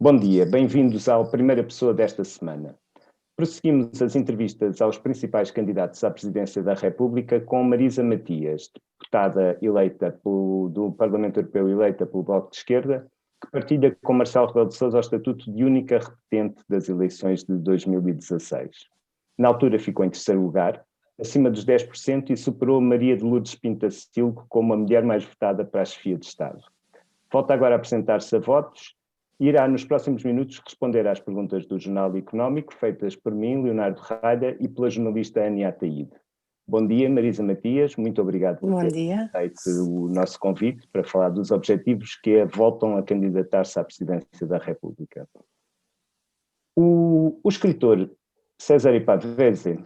Bom dia, bem-vindos à primeira pessoa desta semana. Prosseguimos as entrevistas aos principais candidatos à presidência da República com Marisa Matias, deputada eleita do Parlamento Europeu eleita pelo Bloco de Esquerda, que partilha com Marcelo Rebelo de Sousa o estatuto de única repetente das eleições de 2016. Na altura ficou em terceiro lugar, acima dos 10% e superou Maria de Lourdes Pintacilgo como a mulher mais votada para a chefia de Estado. Volta agora a apresentar-se a votos e irá nos próximos minutos responder às perguntas do Jornal Económico feitas por mim, Leonardo Ralha, e pela jornalista Ania Ataíde. Bom dia, Marisa Matias, muito obrigado por ter aceito o nosso convite para falar dos objetivos que a voltam a candidatar-se à presidência da República. O escritor César Pavese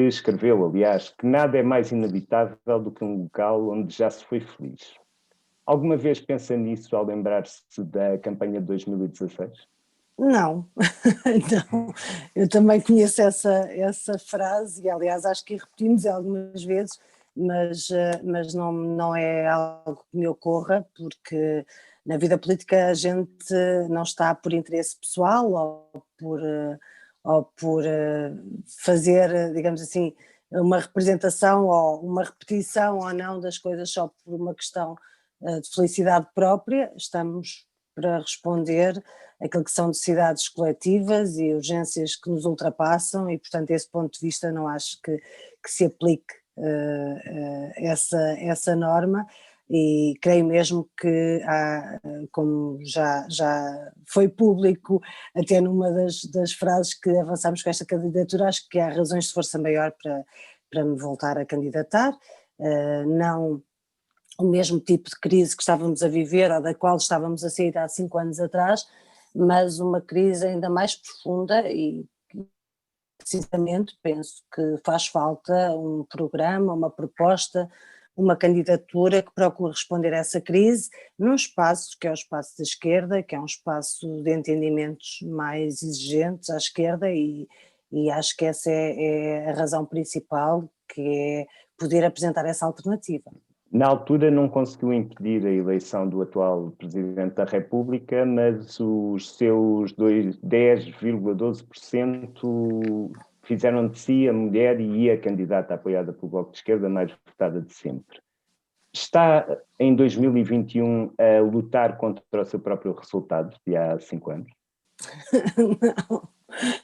escreveu, aliás, que nada é mais inevitável do que um local onde já se foi feliz. Alguma vez pensa nisso ao lembrar-se da campanha de 2016? Não, não. Eu também conheço essa frase e, aliás, acho que repetimos algumas vezes, mas não é algo que me ocorra, porque na vida política a gente não está por interesse pessoal ou por fazer, digamos assim, uma representação ou uma repetição ou não das coisas só por uma questão de felicidade própria. Estamos para responder aquilo que são necessidades coletivas e urgências que nos ultrapassam e, portanto, desse ponto de vista não acho que se aplique essa norma, e creio mesmo que há, como já foi público até numa das frases que avançamos com esta candidatura, acho que há razões de força maior para me voltar a candidatar. Não o mesmo tipo de crise que estávamos a viver ou da qual estávamos a sair há 5 anos atrás, mas uma crise ainda mais profunda e precisamente penso que faz falta um programa, uma proposta, uma candidatura que procure responder a essa crise num espaço que é o espaço da esquerda, que é um espaço de entendimentos mais exigentes à esquerda e acho que essa é a razão principal, que é poder apresentar essa alternativa. Na altura não conseguiu impedir a eleição do atual Presidente da República, mas os seus 10,12% fizeram de si a mulher e a candidata apoiada pelo Bloco de Esquerda mais votada de sempre. Está em 2021 a lutar contra o seu próprio resultado de há 5 anos?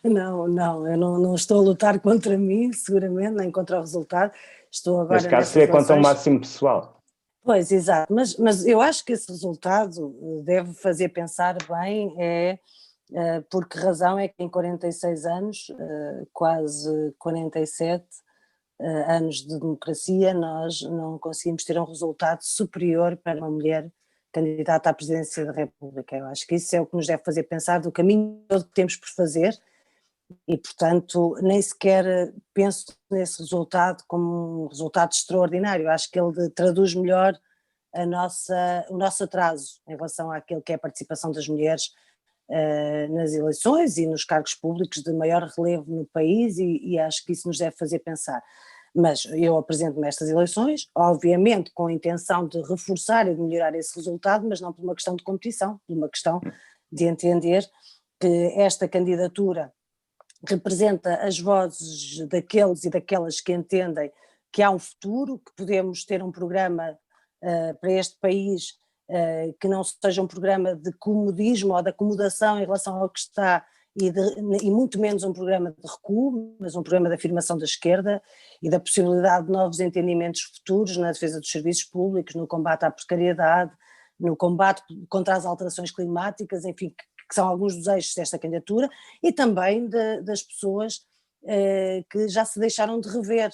Não, eu não estou a lutar contra mim, seguramente, nem contra o resultado. Estou agora neste caso seria contra o máximo pessoal. Pois, exato, mas eu acho que esse resultado deve fazer pensar bem, por que razão é que em 46 anos, quase 47 anos de democracia, nós não conseguimos ter um resultado superior para uma mulher candidata à presidência da República. Eu acho que isso é o que nos deve fazer pensar do caminho todo que temos por fazer e, portanto, nem sequer penso nesse resultado como um resultado extraordinário. Acho que ele traduz melhor o nosso atraso em relação àquilo que é a participação das mulheres nas eleições e nos cargos públicos de maior relevo no país e acho que isso nos deve fazer pensar. Mas eu apresento-me a estas eleições, obviamente com a intenção de reforçar e de melhorar esse resultado, mas não por uma questão de competição, por uma questão de entender que esta candidatura representa as vozes daqueles e daquelas que entendem que há um futuro, que podemos ter um programa para este país que não seja um programa de comodismo ou de acomodação em relação ao que está e muito menos um programa de recuo, mas um programa de afirmação da esquerda e da possibilidade de novos entendimentos futuros na defesa dos serviços públicos, no combate à precariedade, no combate contra as alterações climáticas, enfim, que são alguns dos eixos desta candidatura, e também das pessoas que já se deixaram de rever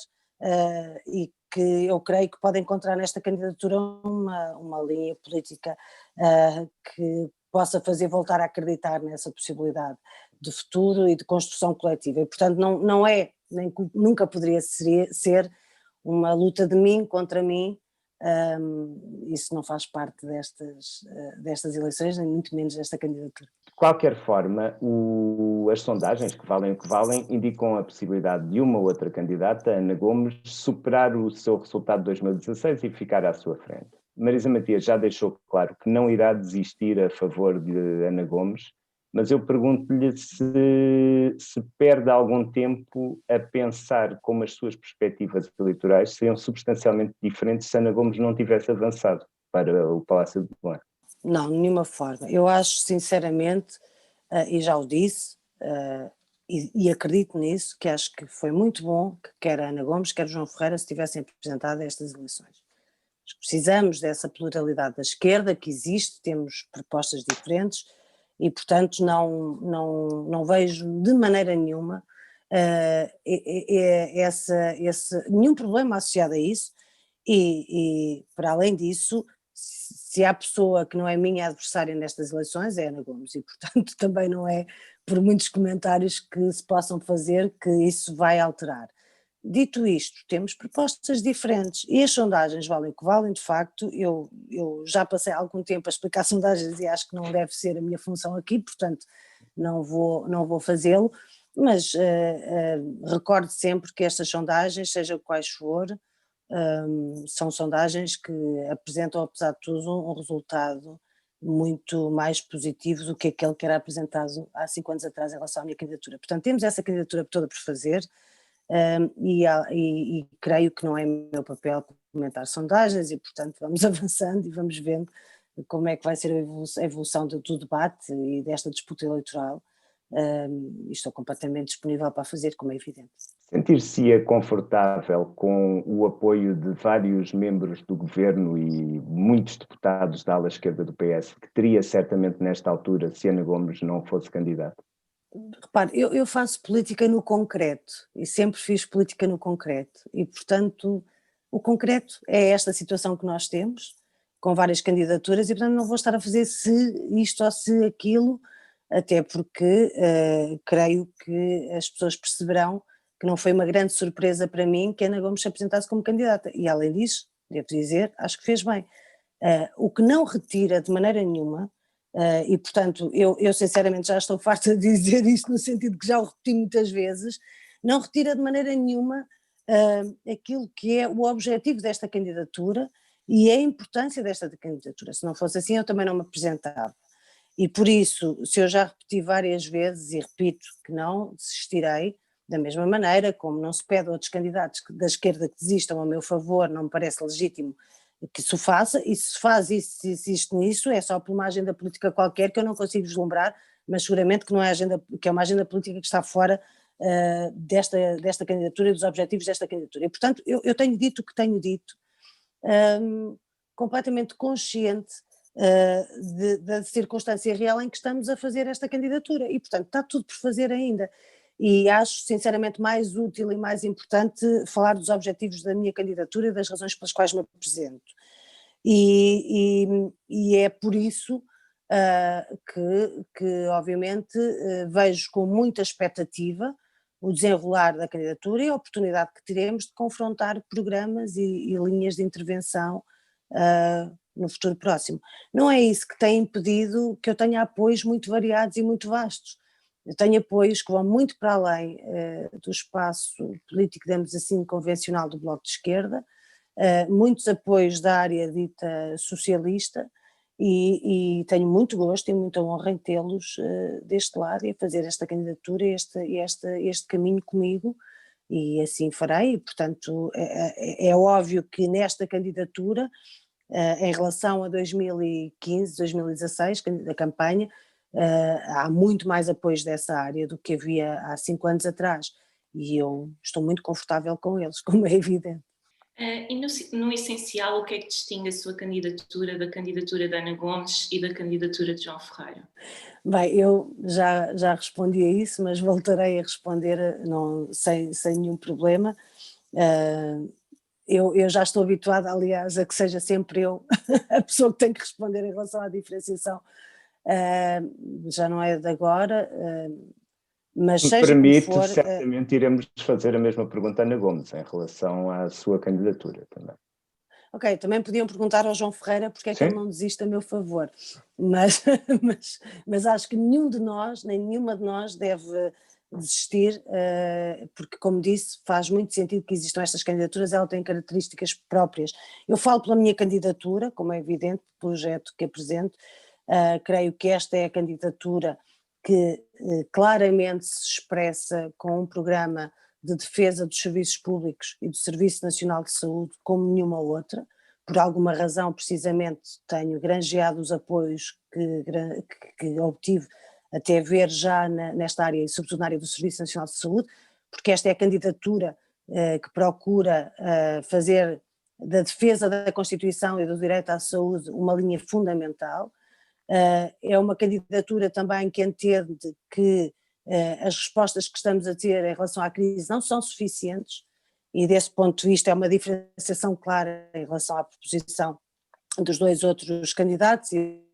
e que eu creio que podem encontrar nesta candidatura uma linha política que possa fazer voltar a acreditar nessa possibilidade de futuro e de construção coletiva. E, portanto, não é, nem nunca poderia ser uma luta de mim contra mim. Isso não faz parte destas eleições, nem muito menos desta candidatura. De qualquer forma, as sondagens, que valem o que valem, indicam a possibilidade de uma ou outra candidata, Ana Gomes, superar o seu resultado de 2016 e ficar à sua frente. Marisa Matias já deixou claro que não irá desistir a favor de Ana Gomes, mas eu pergunto-lhe se perde algum tempo a pensar como as suas perspectivas eleitorais seriam substancialmente diferentes se Ana Gomes não tivesse avançado para o Palácio de Belém. Não, de nenhuma forma. Eu acho, sinceramente, e já o disse, e acredito nisso, que acho que foi muito bom que quer a Ana Gomes, quer o João Ferreira se tivessem apresentado a estas eleições. Precisamos dessa pluralidade da esquerda que existe, temos propostas diferentes e, portanto, não vejo de maneira nenhuma nenhum problema associado a isso e, para além disso, se há pessoa que não é minha adversária nestas eleições é Ana Gomes e, portanto, também não é por muitos comentários que se possam fazer que isso vai alterar. Dito isto, temos propostas diferentes e as sondagens valem o que valem, de facto. Eu já passei algum tempo a explicar sondagens e acho que não deve ser a minha função aqui, portanto não vou fazê-lo, mas recordo sempre que estas sondagens, seja quais for, são sondagens que apresentam, apesar de tudo, um resultado muito mais positivo do que aquele que era apresentado há 5 anos atrás em relação à minha candidatura. Portanto, temos essa candidatura toda por fazer. E creio que não é meu papel comentar sondagens e, portanto, vamos avançando e vamos vendo como é que vai ser a evolução do debate e desta disputa eleitoral. E estou completamente disponível para fazer, como é evidente. Sentir-se-ia confortável com o apoio de vários membros do governo e muitos deputados da ala esquerda do PS, que teria certamente nesta altura se Ana Gomes não fosse candidata? Repare, eu faço política no concreto e sempre fiz política no concreto e, portanto, o concreto é esta situação que nós temos, com várias candidaturas e, portanto, não vou estar a fazer se isto ou se aquilo, até porque creio que as pessoas perceberão que não foi uma grande surpresa para mim que Ana Gomes se apresentasse como candidata e, além disso, devo dizer, acho que fez bem. O que não retira de maneira nenhuma. E portanto eu sinceramente já estou farta de dizer isto no sentido que já o repeti muitas vezes, não retira de maneira nenhuma aquilo que é o objetivo desta candidatura e a importância desta candidatura. Se não fosse assim eu também não me apresentava e por isso, se eu já repeti várias vezes e repito que não desistirei, da mesma maneira como não se pede a outros candidatos da esquerda que desistam a meu favor, não me parece legítimo que se faça, e se faz isso, se existe nisso, é só por uma agenda política qualquer que eu não consigo vislumbrar, mas seguramente que não é agenda, que é uma agenda política que está fora desta candidatura e dos objetivos desta candidatura. E portanto eu tenho dito o que tenho dito, completamente consciente da circunstância real em que estamos a fazer esta candidatura e portanto está tudo por fazer ainda. E acho sinceramente mais útil e mais importante falar dos objetivos da minha candidatura e das razões pelas quais me apresento. E é por isso que obviamente vejo com muita expectativa o desenrolar da candidatura e a oportunidade que teremos de confrontar programas e linhas de intervenção no futuro próximo. Não é isso que tem impedido que eu tenha apoios muito variados e muito vastos. Eu tenho apoios que vão muito para além do espaço político, digamos assim, convencional do Bloco de Esquerda, muitos apoios da área dita socialista e tenho muito gosto e muita honra em tê-los deste lado e a fazer esta candidatura e este caminho comigo e assim farei, e, portanto é óbvio que nesta candidatura, em relação a 2015, 2016, da campanha, há muito mais apoios dessa área do que havia há 5 anos atrás e eu estou muito confortável com eles, como é evidente. E no essencial, o que é que distingue a sua candidatura da candidatura de Ana Gomes e da candidatura de João Ferreira? Bem, eu já respondi a isso, mas voltarei a responder sem nenhum problema. Eu já estou habituada, aliás, a que seja sempre eu a pessoa que tem que responder em relação à diferenciação. Já não é de agora, mas seja como for… certamente iremos fazer a mesma pergunta a Ana Gomes em relação à sua candidatura também. Ok, também podiam perguntar ao João Ferreira porque é que Sim. ele não desiste a meu favor, mas, mas acho que nenhum de nós, nem nenhuma de nós deve desistir, porque, como disse, faz muito sentido que existam estas candidaturas, ela tem características próprias. Eu falo pela minha candidatura, como é evidente, projeto que apresento, creio que esta é a candidatura que claramente se expressa com um programa de defesa dos serviços públicos e do Serviço Nacional de Saúde como nenhuma outra. Por alguma razão, precisamente, tenho granjeado os apoios que obtive até ver já nesta área e sobretudo na área do Serviço Nacional de Saúde, porque esta é a candidatura que procura fazer da defesa da Constituição e do direito à saúde uma linha fundamental. É uma candidatura também que entende que as respostas que estamos a ter em relação à crise não são suficientes e desse ponto de vista é uma diferenciação clara em relação à proposição dos dois outros candidatos e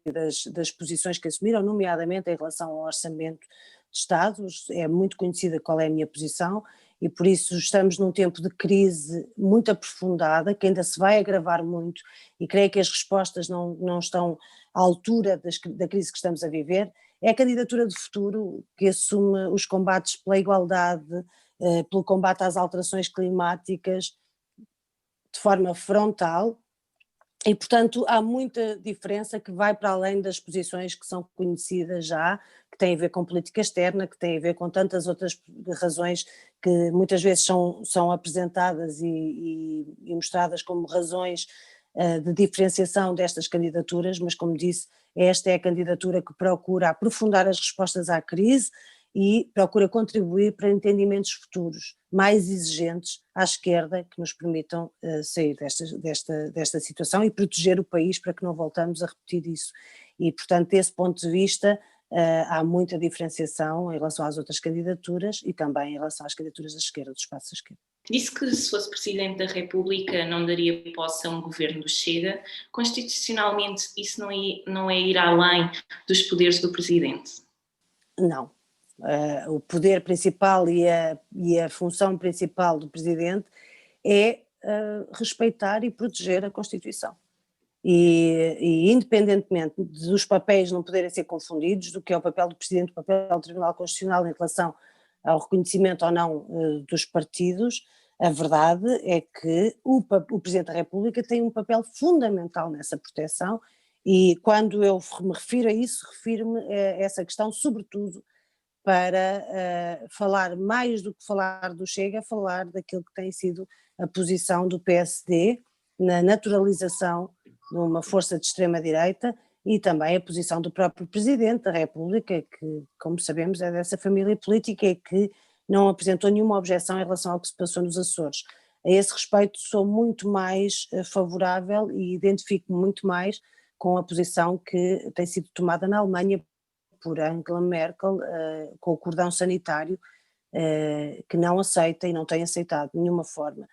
das posições que assumiram, nomeadamente em relação ao orçamento de Estado. É muito conhecida qual é a minha posição e por isso estamos num tempo de crise muito aprofundada, que ainda se vai agravar muito e creio que as respostas não estão à altura da crise que estamos a viver. É a candidatura de futuro que assume os combates pela igualdade, pelo combate às alterações climáticas de forma frontal. E, portanto, há muita diferença que vai para além das posições que são conhecidas já, que têm a ver com política externa, que têm a ver com tantas outras razões que muitas vezes são apresentadas e mostradas como razões de diferenciação destas candidaturas, mas como disse, esta é a candidatura que procura aprofundar as respostas à crise e procura contribuir para entendimentos futuros mais exigentes à esquerda que nos permitam sair desta situação e proteger o país para que não voltamos a repetir isso. E, portanto, desse ponto de vista, há muita diferenciação em relação às outras candidaturas e também em relação às candidaturas da esquerda, do espaço da esquerda. Disse que se fosse Presidente da República não daria posse a um governo do Chega. Constitucionalmente isso não é ir além dos poderes do Presidente? Não. O poder principal e a função principal do Presidente é respeitar e proteger a Constituição. E independentemente dos papéis não poderem ser confundidos, do que é o papel do Presidente, o papel do Tribunal Constitucional em relação ao reconhecimento ou não dos partidos, a verdade é que o Presidente da República tem um papel fundamental nessa proteção e quando eu me refiro a isso, refiro-me a essa questão sobretudo para falar mais do que falar do Chega, falar daquilo que tem sido a posição do PSD na naturalização de uma força de extrema-direita e também a posição do próprio Presidente da República, que, como sabemos, é dessa família política e que não apresentou nenhuma objeção em relação ao que se passou nos Açores. A esse respeito sou muito mais favorável e identifico-me muito mais com a posição que tem sido tomada na Alemanha por Angela Merkel, com o cordão sanitário, que não aceita e não tem aceitado de nenhuma forma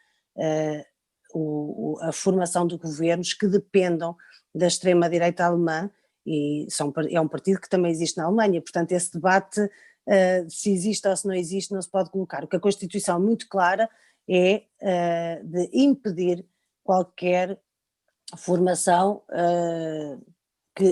a formação de governos que dependam da extrema-direita alemã, e é um partido que também existe na Alemanha, portanto esse debate se existe ou se não existe não se pode colocar. O que a Constituição muito clara é de impedir qualquer formação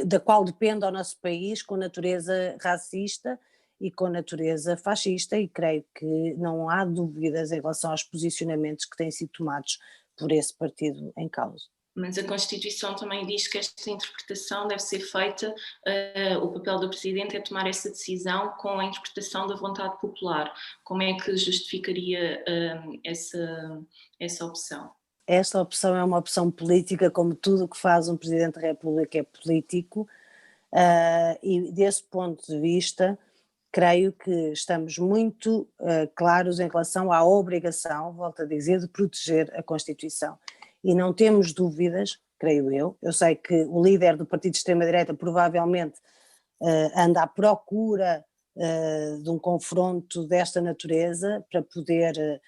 da qual depende o nosso país com natureza racista e com natureza fascista, e creio que não há dúvidas em relação aos posicionamentos que têm sido tomados por esse partido em causa. Mas a Constituição também diz que esta interpretação deve ser feita, o papel do Presidente é tomar essa decisão com a interpretação da vontade popular. Como é que justificaria essa opção? Esta opção é uma opção política, como tudo o que faz um Presidente da República é político, e desse ponto de vista creio que estamos muito claros em relação à obrigação, volto a dizer, de proteger a Constituição. E não temos dúvidas, creio eu sei que o líder do partido de extrema-direita provavelmente anda à procura de um confronto desta natureza para poder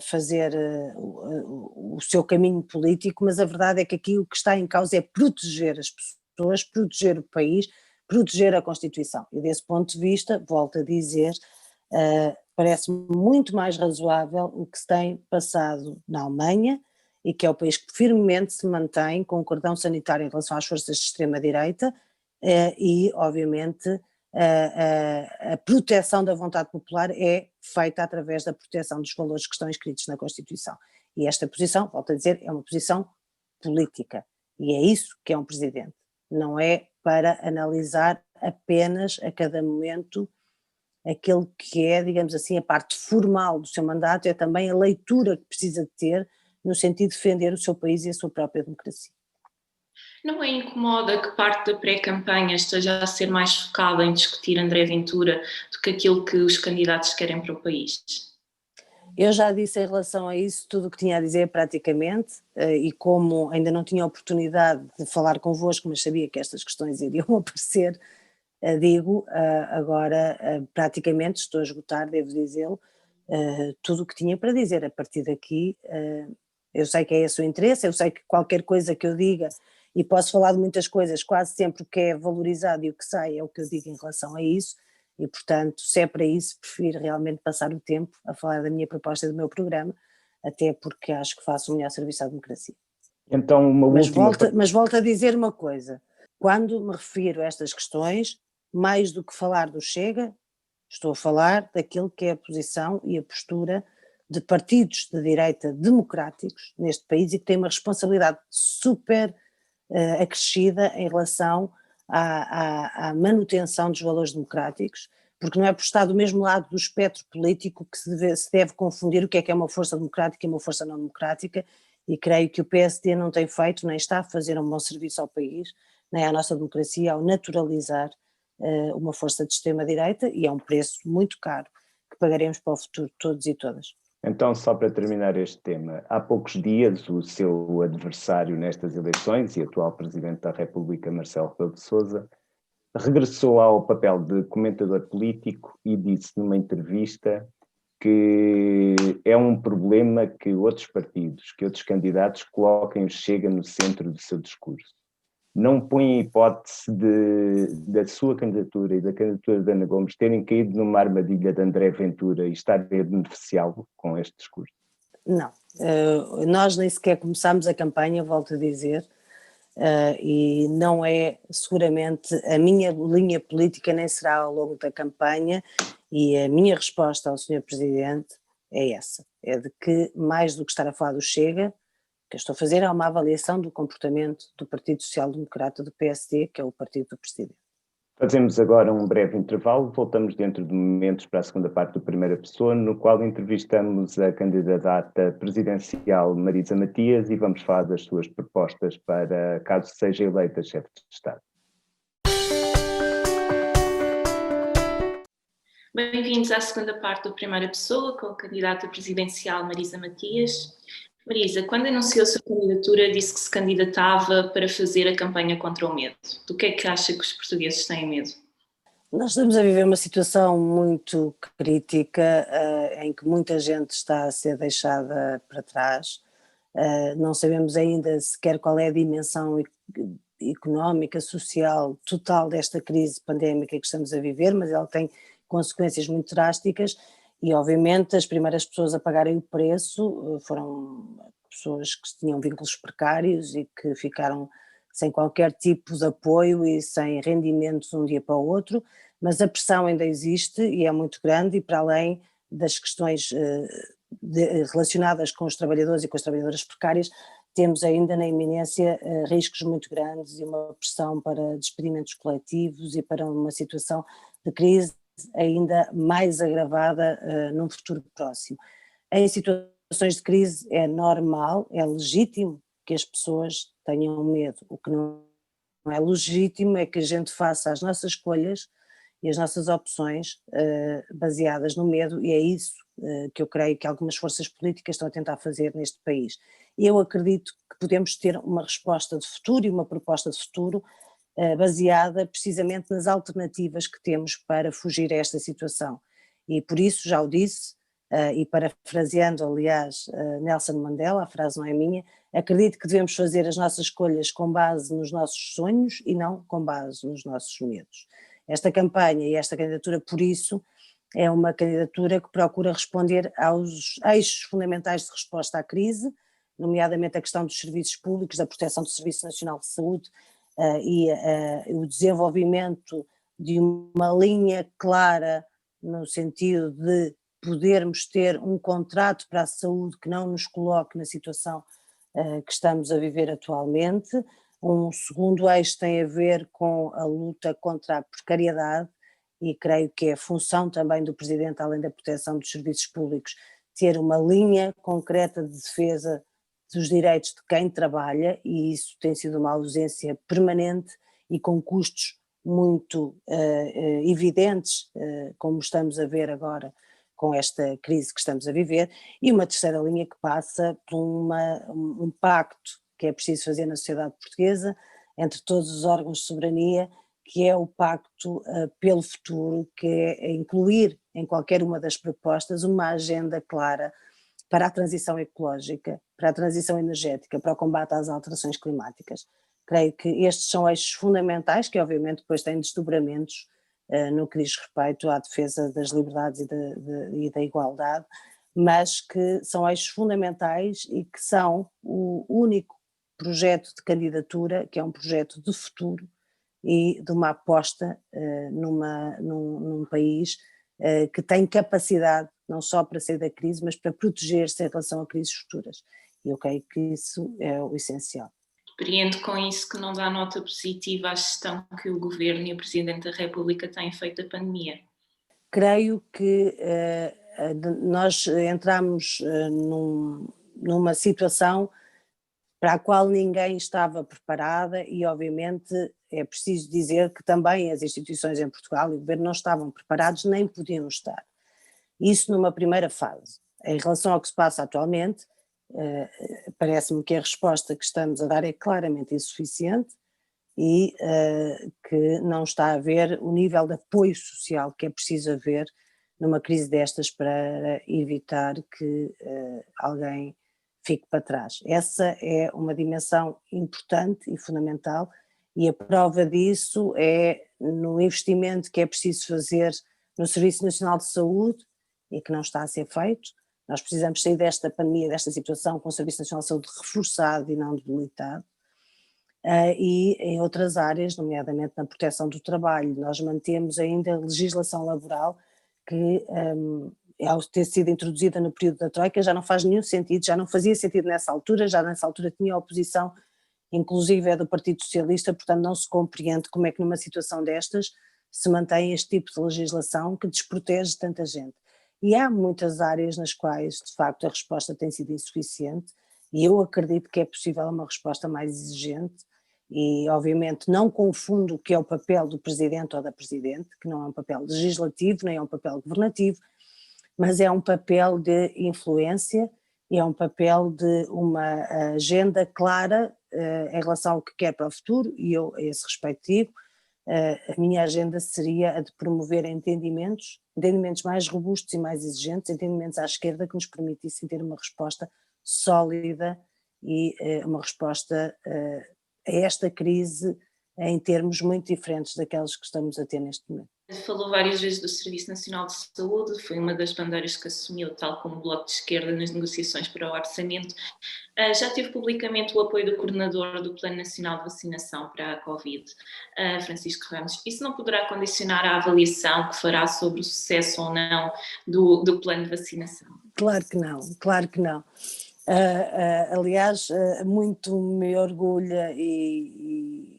fazer o seu caminho político, mas a verdade é que aqui o que está em causa é proteger as pessoas, proteger o país, proteger a Constituição. E desse ponto de vista, volto a dizer, parece-me muito mais razoável o que se tem passado na Alemanha e que é o país que firmemente se mantém com um cordão sanitário em relação às forças de extrema-direita e, obviamente, a proteção da vontade popular é feita através da proteção dos valores que estão inscritos na Constituição. E esta posição, volto a dizer, é uma posição política. E é isso que é um presidente. Não é para analisar apenas a cada momento aquele que é, digamos assim, a parte formal do seu mandato, é também a leitura que precisa de ter no sentido de defender o seu país e a sua própria democracia. Não é incomoda que parte da pré-campanha esteja a ser mais focada em discutir André Ventura do que aquilo que os candidatos querem para o país? Eu já disse em relação a isso tudo o que tinha a dizer praticamente, e como ainda não tinha oportunidade de falar convosco, mas sabia que estas questões iriam aparecer, digo, agora praticamente estou a esgotar, devo dizê-lo, tudo o que tinha para dizer. A partir daqui, eu sei que é esse o interesse, eu sei que qualquer coisa que eu diga, e posso falar de muitas coisas, quase sempre o que é valorizado e o que sai é o que eu digo em relação a isso, e portanto, se é para isso, prefiro realmente passar o tempo a falar da minha proposta e do meu programa, até porque acho que faço o melhor serviço à democracia. Então, Mas volto a dizer uma coisa, quando me refiro a estas questões, mais do que falar do Chega, estou a falar daquilo que é a posição e a postura de partidos de direita democráticos neste país e que têm uma responsabilidade super acrescida em relação à manutenção dos valores democráticos, porque não é por estar do mesmo lado do espectro político que se deve confundir o que é uma força democrática e uma força não democrática, e creio que o PSD não tem feito, nem está a fazer um bom serviço ao país, nem à nossa democracia, ao naturalizar uma força de extrema-direita, e é um preço muito caro que pagaremos para o futuro todos e todas. Então, só para terminar este tema, há poucos dias o seu adversário nestas eleições e atual Presidente da República, Marcelo Rebelo de Sousa, regressou ao papel de comentador político e disse numa entrevista que é um problema que outros partidos, que outros candidatos coloquem o Chega no centro do seu discurso. Não põe a hipótese da sua candidatura e da candidatura de Ana Gomes terem caído numa armadilha de André Ventura e estarem a beneficiá-lo com este discurso? Não, nós nem sequer começámos a campanha, volto a dizer, e não é seguramente a minha linha política, nem será ao longo da campanha, e a minha resposta ao Sr. Presidente é essa, é de que mais do que estar a falar do Chega, que eu estou a fazer é uma avaliação do comportamento do Partido Social Democrata do PSD, que é o partido do Presidente. Fazemos agora um breve intervalo, voltamos dentro de momentos para a segunda parte do Primeira Pessoa, no qual entrevistamos a candidata presidencial Marisa Matias e vamos falar das suas propostas para caso seja eleita chefe de Estado. Bem-vindos à segunda parte do Primeira Pessoa, com a candidata presidencial Marisa Matias. Marisa, quando anunciou a sua candidatura, disse que se candidatava para fazer a campanha contra o medo. Do que é que acha que os portugueses têm medo? Nós estamos a viver uma situação muito crítica, em que muita gente está a ser deixada para trás. Não sabemos ainda sequer qual é a dimensão económica, social, total desta crise pandémica que estamos a viver, mas ela tem consequências muito drásticas. E obviamente as primeiras pessoas a pagarem o preço foram pessoas que tinham vínculos precários e que ficaram sem qualquer tipo de apoio e sem rendimentos de um dia para o outro, mas a pressão ainda existe e é muito grande, e para além das questões relacionadas com os trabalhadores e com as trabalhadoras precárias, temos ainda na iminência riscos muito grandes e uma pressão para despedimentos coletivos e para uma situação de crise ainda mais agravada num futuro próximo. Em situações de crise é normal, é legítimo que as pessoas tenham medo. O que não é legítimo é que a gente faça as nossas escolhas e as nossas opções baseadas no medo, e é isso que eu creio que algumas forças políticas estão a tentar fazer neste país. E eu acredito que podemos ter uma resposta de futuro e uma proposta de futuro baseada precisamente nas alternativas que temos para fugir a esta situação. E por isso, já o disse, e parafraseando aliás Nelson Mandela, a frase não é minha, acredito que devemos fazer as nossas escolhas com base nos nossos sonhos e não com base nos nossos medos. Esta campanha e esta candidatura, por isso, é uma candidatura que procura responder aos eixos fundamentais de resposta à crise, nomeadamente a questão dos serviços públicos, da proteção do Serviço Nacional de Saúde e o desenvolvimento de uma linha clara no sentido de podermos ter um contrato para a saúde que não nos coloque na situação que estamos a viver atualmente. Um segundo eixo tem a ver com a luta contra a precariedade, e creio que é função também do Presidente, além da proteção dos serviços públicos, ter uma linha concreta de defesa dos direitos de quem trabalha, e isso tem sido uma ausência permanente e com custos muito evidentes, como estamos a ver agora com esta crise que estamos a viver, e uma terceira linha que passa por um pacto que é preciso fazer na sociedade portuguesa, entre todos os órgãos de soberania, que é o pacto pelo futuro, que é incluir em qualquer uma das propostas uma agenda clara para a transição ecológica, para a transição energética, para o combate às alterações climáticas. Creio que estes são eixos fundamentais, que obviamente depois têm desdobramentos no que diz respeito à defesa das liberdades e da igualdade, mas que são eixos fundamentais e que são o único projeto de candidatura, que é um projeto de futuro e de uma aposta num país que tem capacidade não só para sair da crise, mas para proteger-se em relação a crises futuras. E eu creio que isso é o essencial. Compreendo com isso que não dá nota positiva à gestão que o Governo e o Presidente da República têm feito da pandemia. Creio que nós entramos numa situação para a qual ninguém estava preparada, e obviamente é preciso dizer que também as instituições em Portugal e o Governo não estavam preparados, nem podiam estar. Isso numa primeira fase. Em relação ao que se passa atualmente, parece-me que a resposta que estamos a dar é claramente insuficiente e que não está a haver o nível de apoio social que é preciso haver numa crise destas para evitar que alguém fique para trás. Essa é uma dimensão importante e fundamental, e a prova disso é no investimento que é preciso fazer no Serviço Nacional de Saúde e que não está a ser feito. Nós precisamos sair desta pandemia, desta situação, com o Serviço Nacional de Saúde reforçado e não debilitado. E em outras áreas, nomeadamente na proteção do trabalho, nós mantemos ainda a legislação laboral que, ao ter sido introduzida no período da Troika, já não faz nenhum sentido, já não fazia sentido nessa altura, já nessa altura tinha oposição, inclusive é do Partido Socialista, portanto não se compreende como é que numa situação destas se mantém este tipo de legislação que desprotege tanta gente. E há muitas áreas nas quais, de facto, a resposta tem sido insuficiente, e eu acredito que é possível uma resposta mais exigente, e obviamente não confundo o que é o papel do Presidente ou da Presidente, que não é um papel legislativo, nem é um papel governativo, mas é um papel de influência e é um papel de uma agenda clara em relação ao que quer para o futuro, e eu a esse respeito digo, a minha agenda seria a de promover entendimentos mais robustos e mais exigentes, entendimentos à esquerda que nos permitissem ter uma resposta sólida e uma resposta a esta crise em termos muito diferentes daqueles que estamos a ter neste momento. Falou várias vezes do Serviço Nacional de Saúde, foi uma das bandeiras que assumiu, tal como o Bloco de Esquerda, nas negociações para o orçamento. Já teve publicamente o apoio do coordenador do Plano Nacional de Vacinação para a Covid, Francisco Ramos. Isso não poderá condicionar a avaliação que fará sobre o sucesso ou não do plano de vacinação? Claro que não, claro que não. Aliás, muito me orgulha e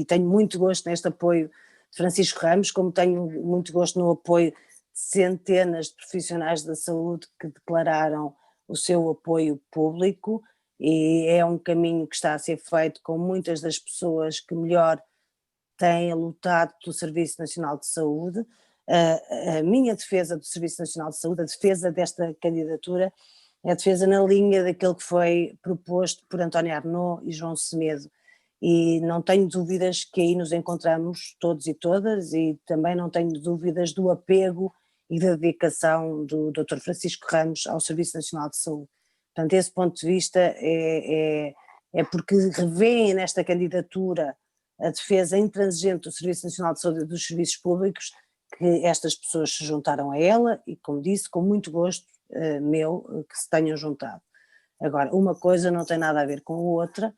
tenho muito gosto neste apoio de Francisco Ramos, como tenho muito gosto no apoio de centenas de profissionais da saúde que declararam o seu apoio público, e é um caminho que está a ser feito com muitas das pessoas que melhor têm lutado pelo Serviço Nacional de Saúde. A minha defesa do Serviço Nacional de Saúde, a defesa desta candidatura, é a defesa na linha daquilo que foi proposto por António Arnaud e João Semedo, e não tenho dúvidas que aí nos encontramos todos e todas, e também não tenho dúvidas do apego e da dedicação do Dr. Francisco Ramos ao Serviço Nacional de Saúde. Portanto, esse ponto de vista é porque revêem nesta candidatura a defesa intransigente do Serviço Nacional de Saúde e dos serviços públicos, que estas pessoas se juntaram a ela, e como disse, com muito gosto meu que se tenham juntado. Agora, uma coisa não tem nada a ver com a outra,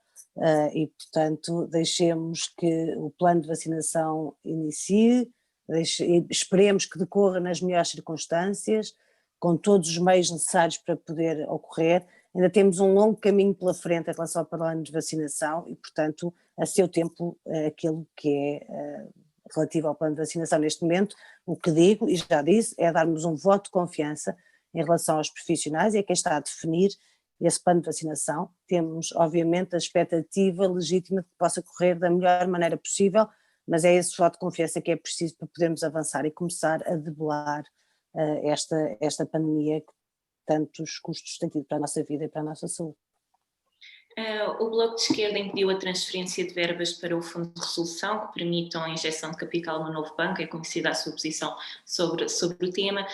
e portanto deixemos que o plano de vacinação inicie, esperemos que decorra nas melhores circunstâncias, com todos os meios necessários para poder ocorrer. Ainda temos um longo caminho pela frente em relação ao plano de vacinação e, portanto, a seu tempo, aquilo que é relativo ao plano de vacinação neste momento, o que digo, e já disse, é darmos um voto de confiança em relação aos profissionais e a quem está a definir esse plano de vacinação. Temos, obviamente, a expectativa legítima de que possa correr da melhor maneira possível, mas é esse voto de confiança que é preciso para podermos avançar e começar a debelar esta pandemia que tantos custos tem tido para a nossa vida e para a nossa saúde. O Bloco de Esquerda impediu a transferência de verbas para o Fundo de Resolução, que permitam a injeção de capital no novo banco, é conhecida a sua posição sobre o tema,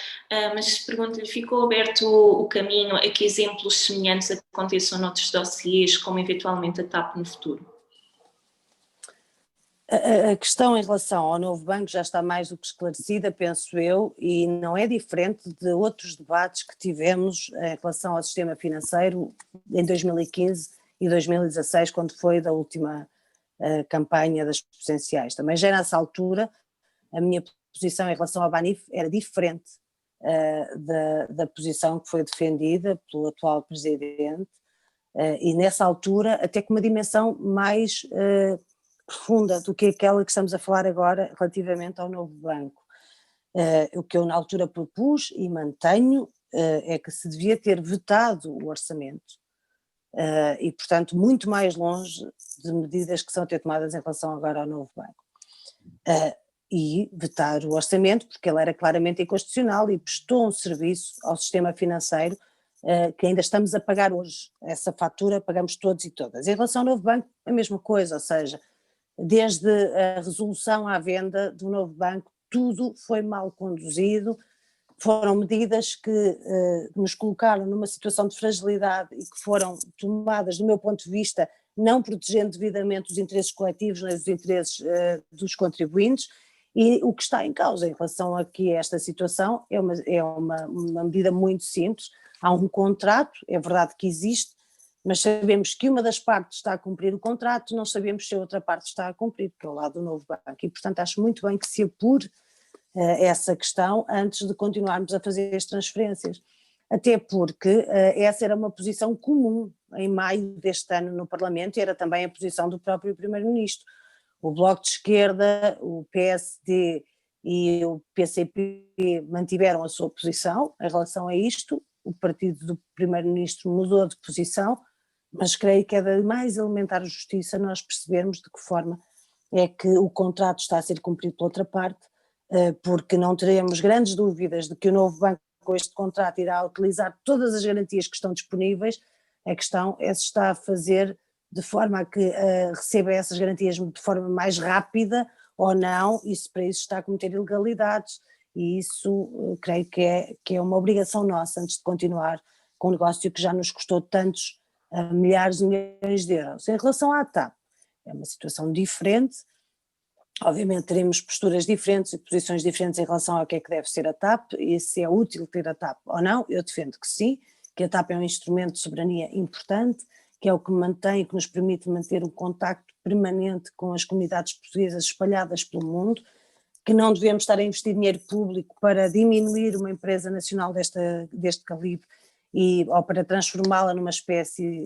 mas pergunto-lhe, ficou aberto o caminho a que exemplos semelhantes aconteçam noutros dossiês, como eventualmente a TAP no futuro? A questão em relação ao novo banco já está mais do que esclarecida, penso eu, e não é diferente de outros debates que tivemos em relação ao sistema financeiro em 2015 e 2016, quando foi da última campanha das presidenciais. Também já nessa altura a minha posição em relação ao Banif era diferente da posição que foi defendida pelo atual presidente, e nessa altura até com uma dimensão mais profunda do que aquela que estamos a falar agora relativamente ao novo banco. O que eu na altura propus e mantenho é que se devia ter vetado o orçamento e, portanto, muito mais longe de medidas que são a ter tomadas em relação agora ao novo banco. E vetar o orçamento porque ele era claramente inconstitucional e prestou um serviço ao sistema financeiro que ainda estamos a pagar hoje. Essa fatura pagamos todos e todas. Em relação ao novo banco, a mesma coisa, ou seja, desde a resolução à venda do novo banco, tudo foi mal conduzido, foram medidas que nos colocaram numa situação de fragilidade e que foram tomadas, do meu ponto de vista, não protegendo devidamente os interesses coletivos nem os interesses dos contribuintes, e o que está em causa em relação aqui a esta situação é uma medida muito simples. Há um contrato, é verdade que existe, mas sabemos que uma das partes está a cumprir o contrato, não sabemos se a outra parte está a cumprir, que é o lado do novo banco, e portanto acho muito bem que se apure essa questão antes de continuarmos a fazer as transferências, até porque essa era uma posição comum em maio deste ano no Parlamento e era também a posição do próprio Primeiro-Ministro. O Bloco de Esquerda, o PSD e o PCP mantiveram a sua posição em relação a isto, o partido do Primeiro-Ministro mudou de posição, mas creio que é da mais elementar justiça nós percebermos de que forma é que o contrato está a ser cumprido pela outra parte, porque não teremos grandes dúvidas de que o novo banco com este contrato irá utilizar todas as garantias que estão disponíveis. A questão é se está a fazer de forma a que receba essas garantias de forma mais rápida ou não, e se para isso está a cometer ilegalidades, e isso creio que é uma obrigação nossa antes de continuar com um negócio que já nos custou tantos milhares de milhões de euros. Em relação à TAP, é uma situação diferente, obviamente teremos posturas diferentes e posições diferentes em relação ao que é que deve ser a TAP e se é útil ter a TAP ou não. Eu defendo que sim, que a TAP é um instrumento de soberania importante, que é o que mantém, que nos permite manter o contacto permanente com as comunidades portuguesas espalhadas pelo mundo, que não devemos estar a investir dinheiro público para diminuir uma empresa nacional deste calibre ou para transformá-la numa espécie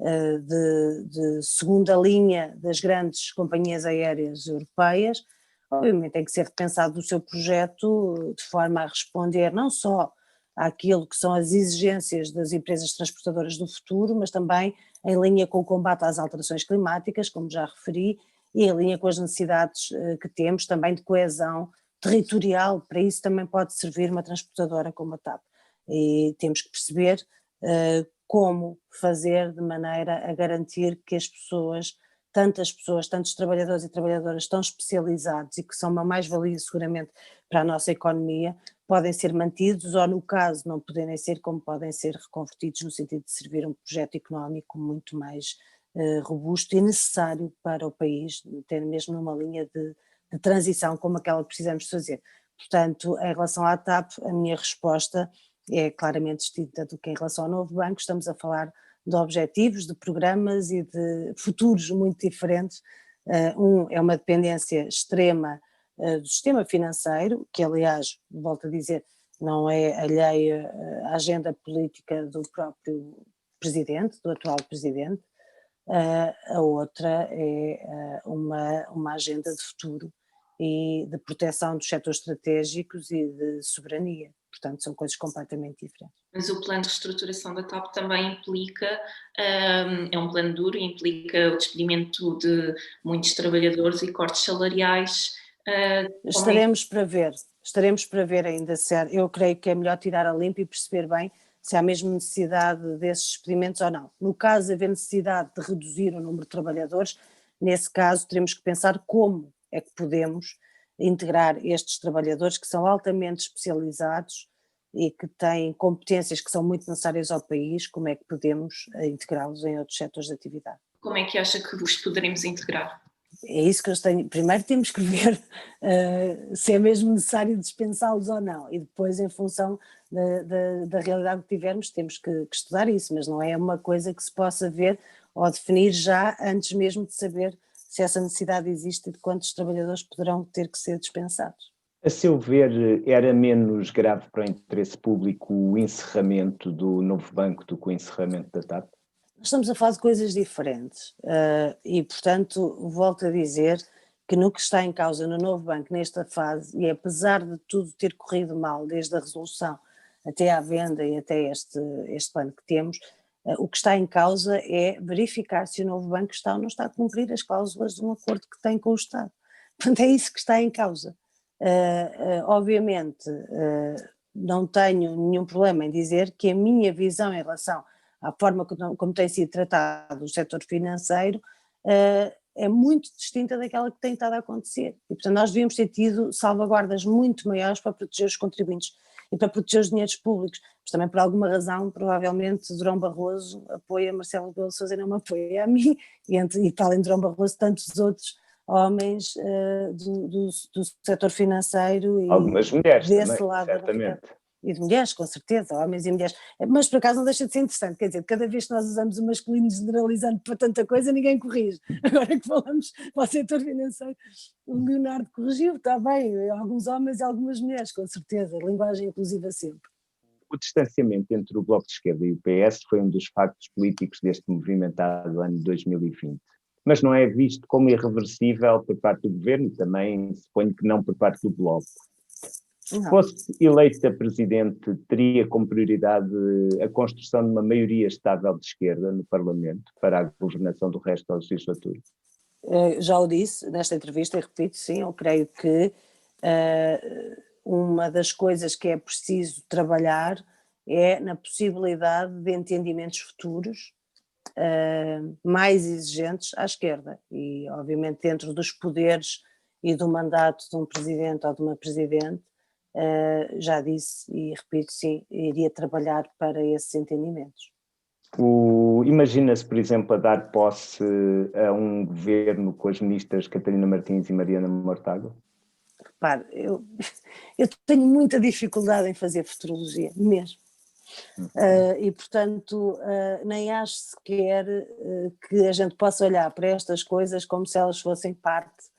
de segunda linha das grandes companhias aéreas europeias. Obviamente tem que ser repensado o seu projeto de forma a responder não só àquilo que são as exigências das empresas transportadoras do futuro, mas também em linha com o combate às alterações climáticas, como já referi, e em linha com as necessidades que temos também de coesão territorial. Para isso também pode servir uma transportadora como a TAP. E temos que perceber como fazer de maneira a garantir que as pessoas, tantos trabalhadores e trabalhadoras tão especializados e que são uma mais-valia seguramente para a nossa economia, podem ser mantidos ou, no caso, não poderem ser, como podem ser reconvertidos no sentido de servir um projeto económico muito mais robusto e necessário para o país, ter mesmo numa linha de transição como aquela que precisamos fazer. Portanto, em relação à TAP, a minha resposta é claramente distinta do que em relação ao novo banco. Estamos a falar de objetivos, de programas e de futuros muito diferentes. Um é uma dependência extrema do sistema financeiro, que aliás, volto a dizer, não é alheia à agenda política do próprio presidente, do atual presidente. A outra é uma agenda de futuro e de proteção dos setores estratégicos e de soberania. Portanto, são coisas completamente diferentes. Mas o plano de reestruturação da TAP também implica, é um plano duro, implica o despedimento de muitos trabalhadores e cortes salariais. Estaremos para ver ainda, certo. Eu creio que é melhor tirar a limpo e perceber bem se há mesmo necessidade desses despedimentos ou não. No caso de haver necessidade de reduzir o número de trabalhadores, nesse caso teremos que pensar como é que podemos integrar estes trabalhadores que são altamente especializados e que têm competências que são muito necessárias ao país, como é que podemos integrá-los em outros setores de atividade. Como é que acha que os poderemos integrar? É isso que eu tenho. Primeiro temos que ver se é mesmo necessário dispensá-los ou não, e depois, em função da realidade que tivermos, temos que estudar isso, mas não é uma coisa que se possa ver ou definir já antes mesmo de saber se essa necessidade existe e de quantos trabalhadores poderão ter que ser dispensados. A seu ver, era menos grave para o interesse público o encerramento do novo banco do que o encerramento da TAP? Estamos a falar de coisas diferentes e, portanto, volto a dizer que no que está em causa no novo banco nesta fase, e apesar de tudo ter corrido mal, desde a resolução até à venda e até este plano que temos, o que está em causa é verificar se o novo banco está ou não está a cumprir as cláusulas de um acordo que tem com o Estado. Portanto, é isso que está em causa. Obviamente, não tenho nenhum problema em dizer que a minha visão em relação à forma como tem sido tratado o setor financeiro, é muito distinta daquela que tem estado a acontecer. E, portanto, nós devíamos ter tido salvaguardas muito maiores para proteger os contribuintes e para proteger os dinheiros públicos. Mas também, por alguma razão, provavelmente Durão Barroso apoia Marcelo Rebelo de Sousa e não me apoia a mim, e para além de Durão Barroso, tantos outros homens do setor financeiro e algumas mulheres desse também, lado certamente. E de mulheres, com certeza, homens e mulheres. Mas por acaso não deixa de ser interessante, quer dizer, cada vez que nós usamos o masculino generalizando para tanta coisa, ninguém corrige. Agora que falamos para o setor financeiro, o Leonardo corrigiu, está bem, alguns homens e algumas mulheres, com certeza, linguagem inclusiva sempre. O distanciamento entre o Bloco de Esquerda e o PS foi um dos factos políticos deste movimentado ano de 2020. Mas não é visto como irreversível por parte do governo e também suponho que não por parte do Bloco. Se fosse eleita presidente, teria como prioridade a construção de uma maioria estável de esquerda no Parlamento para a governação do resto da legislatura? Já o disse nesta entrevista e repito, sim, eu creio que uma das coisas que é preciso trabalhar é na possibilidade de entendimentos futuros mais exigentes à esquerda e obviamente dentro dos poderes e do mandato de um presidente ou de uma presidente, já disse e repito, sim, iria trabalhar para esses entendimentos. Imagina-se, por exemplo, a dar posse a um governo com as ministras Catarina Martins e Mariana Mortágua? Repare, eu tenho muita dificuldade em fazer futurologia, mesmo. E portanto nem acho sequer que a gente possa olhar para estas coisas como se elas fossem parte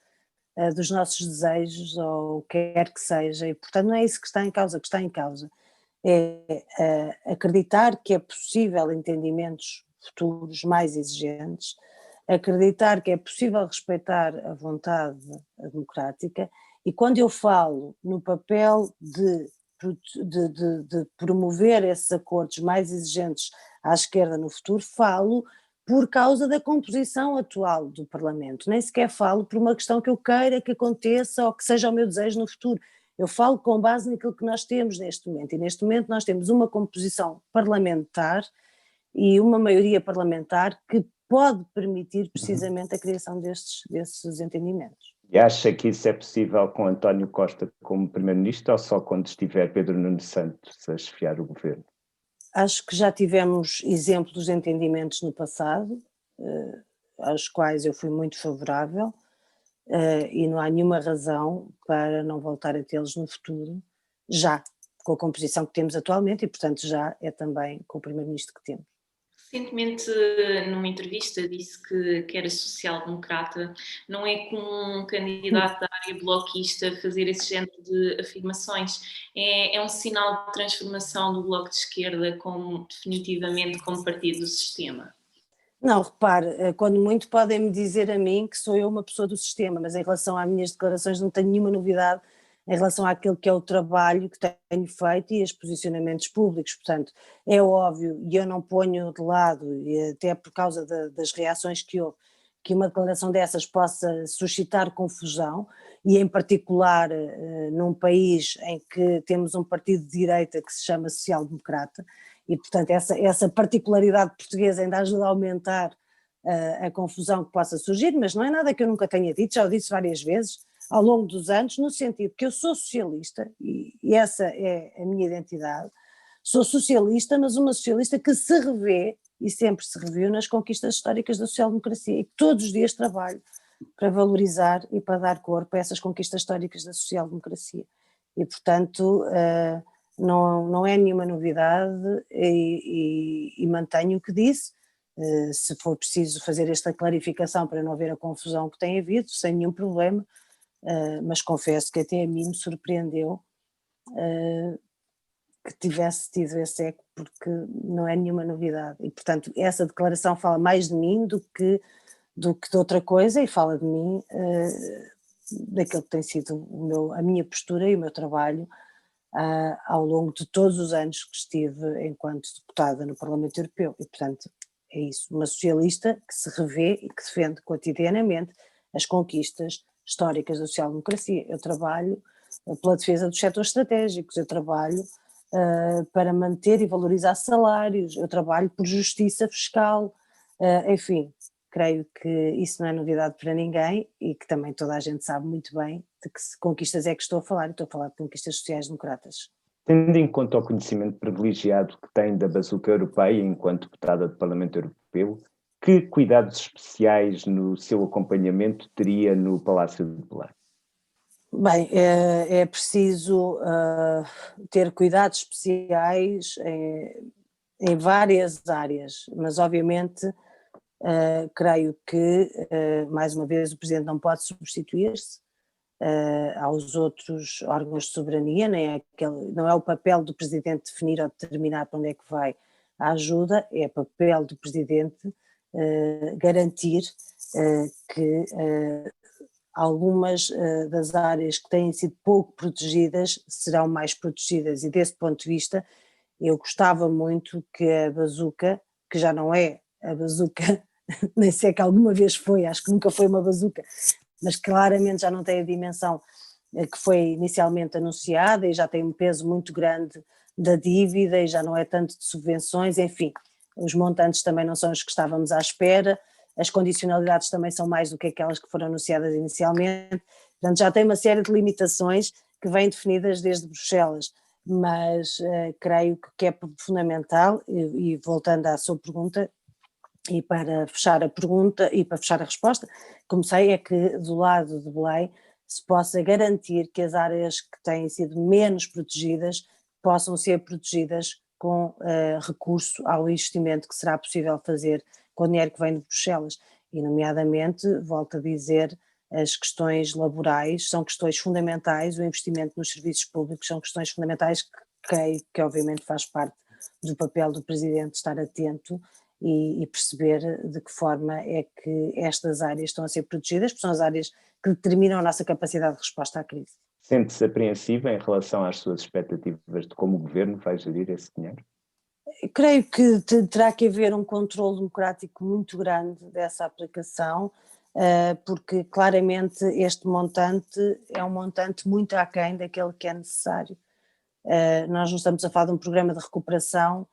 dos nossos desejos ou o que quer que seja, e portanto não é isso que está em causa. O que está em causa é acreditar que é possível entendimentos futuros mais exigentes, acreditar que é possível respeitar a vontade democrática, e quando eu falo no papel de promover esses acordos mais exigentes à esquerda no futuro, falo por causa da composição atual do Parlamento, nem sequer falo por uma questão que eu queira que aconteça ou que seja o meu desejo no futuro. Eu falo com base naquilo que nós temos neste momento, e neste momento nós temos uma composição parlamentar e uma maioria parlamentar que pode permitir precisamente a criação desses entendimentos. E acha que isso é possível com António Costa como Primeiro-Ministro ou só quando estiver Pedro Nuno Santos a chefiar o governo? Acho que já tivemos exemplos de entendimentos no passado, aos quais eu fui muito favorável, e não há nenhuma razão para não voltar a tê-los no futuro, já. com a composição que temos atualmente e, portanto, já é também com o primeiro-ministro que temos. Recentemente, numa entrevista, disse que era social-democrata. Não é com um candidato da área bloquista fazer esse género de afirmações. É um sinal de transformação do Bloco de Esquerda definitivamente como partido do sistema. Não, repare, quando muito podem-me dizer a mim que sou eu uma pessoa do sistema, mas em relação às minhas declarações não tenho nenhuma novidade em relação àquilo que é o trabalho que tenho feito e os posicionamentos públicos, portanto, é óbvio, e eu não ponho de lado, e até por causa das reações que houve, que uma declaração dessas possa suscitar confusão, e em particular num país em que temos um partido de direita que se chama social-democrata, e portanto essa particularidade portuguesa ainda ajuda a aumentar a confusão que possa surgir, mas não é nada que eu nunca tenha dito, já o disse várias vezes, ao longo dos anos, no sentido que eu sou socialista, e essa é a minha identidade, sou socialista, mas uma socialista que se revê, e sempre se reviu, nas conquistas históricas da social-democracia, e que todos os dias trabalho para valorizar e para dar corpo a essas conquistas históricas da social-democracia. E, portanto, não é nenhuma novidade e mantenho o que disse. Se for preciso fazer esta clarificação para não haver a confusão que tem havido, sem nenhum problema, mas confesso que até a mim me surpreendeu que tivesse tido esse eco, porque não é nenhuma novidade, e portanto essa declaração fala mais de mim do que de outra coisa, e fala de mim, daquilo que tem sido a minha postura e o meu trabalho ao longo de todos os anos que estive enquanto deputada no Parlamento Europeu, e portanto é isso, uma socialista que se revê e que defende cotidianamente as conquistas históricas da social-democracia. Eu trabalho pela defesa dos setores estratégicos, eu trabalho para manter e valorizar salários, eu trabalho por justiça fiscal, enfim, creio que isso não é novidade para ninguém e que também toda a gente sabe muito bem de que conquistas é que estou a falar, estou a falar de conquistas sociais-democratas. Tendo em conta o conhecimento privilegiado que tem da bazuca europeia enquanto deputada do Parlamento Europeu, que cuidados especiais no seu acompanhamento teria no Palácio de Belém? Bem, é preciso ter cuidados especiais em várias áreas, mas obviamente creio que, mais uma vez, o Presidente não pode substituir-se aos outros órgãos de soberania, não é o papel do Presidente definir ou determinar para onde é que vai a ajuda, é papel do Presidente garantir que algumas das áreas que têm sido pouco protegidas serão mais protegidas, e desse ponto de vista eu gostava muito que a bazuca, que já não é a bazuca, nem sei que alguma vez foi, acho que nunca foi uma bazuca, mas claramente já não tem a dimensão que foi inicialmente anunciada e já tem um peso muito grande da dívida e já não é tanto de subvenções, enfim, os montantes também não são os que estávamos à espera, as condicionalidades também são mais do que aquelas que foram anunciadas inicialmente, portanto já tem uma série de limitações que vêm definidas desde Bruxelas, mas creio que é fundamental, e voltando à sua pergunta, e para fechar a pergunta e para fechar a resposta, comecei é que do lado de Belém se possa garantir que as áreas que têm sido menos protegidas possam ser protegidas com recurso ao investimento que será possível fazer com o dinheiro que vem de Bruxelas, e nomeadamente, volto a dizer, as questões laborais são questões fundamentais, o investimento nos serviços públicos são questões fundamentais que creio que obviamente faz parte do papel do Presidente estar atento e perceber de que forma é que estas áreas estão a ser protegidas, porque são as áreas que determinam a nossa capacidade de resposta à crise. Sente-se apreensiva em relação às suas expectativas de como o Governo vai gerir esse dinheiro? Creio que terá que haver um controle democrático muito grande dessa aplicação, porque claramente este montante é um montante muito aquém daquele que é necessário. Nós não estamos a falar de um programa de recuperação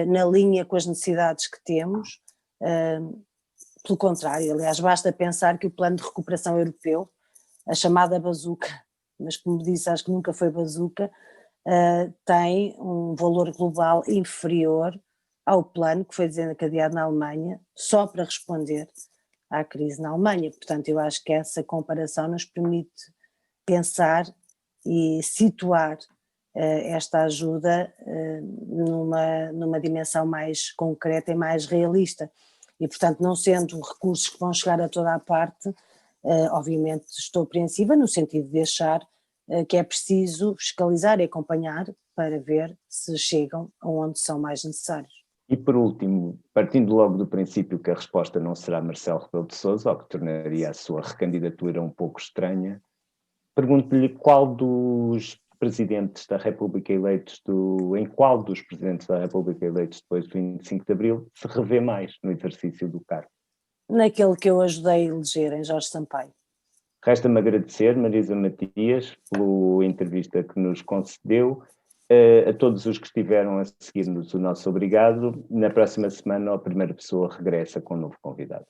na linha com as necessidades que temos, pelo contrário, aliás, basta pensar que o plano de recuperação europeu, a chamada bazuca, mas como disse, acho que nunca foi bazuca, tem um valor global inferior ao plano que foi desencadeado na Alemanha, só para responder à crise na Alemanha. Portanto, eu acho que essa comparação nos permite pensar e situar esta ajuda numa dimensão mais concreta e mais realista. E, portanto, não sendo recursos que vão chegar a toda a parte, obviamente estou apreensiva no sentido de achar que é preciso fiscalizar e acompanhar para ver se chegam aonde são mais necessários. E por último, partindo logo do princípio que a resposta não será Marcelo Rebelo de Sousa, o que tornaria a sua recandidatura um pouco estranha, pergunto-lhe qual dos presidentes da República eleitos em qual dos presidentes da República eleitos depois do 25 de Abril se revê mais no exercício do cargo. Naquele que eu ajudei a eleger, em Jorge Sampaio. Resta-me agradecer, Marisa Matias, pela entrevista que nos concedeu. A todos os que estiveram a seguir-nos, o nosso obrigado. Na próxima semana, a primeira pessoa regressa com um novo convidado.